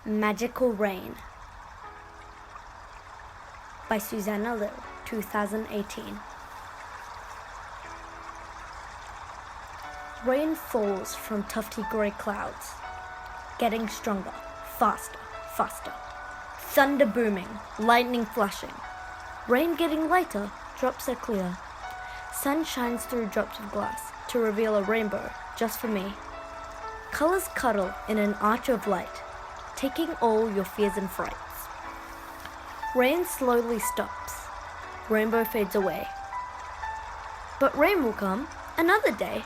Magical Rain by Susanna Lieu, 2018. Rain falls from tufty grey clouds, getting stronger, faster, faster. Thunder booming, lightning flashing. Rain getting lighter, drops are clear. Sun shines through drops of glass to reveal a rainbow just for me. Colours cuddle in an arch of light, taking all your fears and frights. Rain slowly stops. Rainbow fades away. But rain will come another day.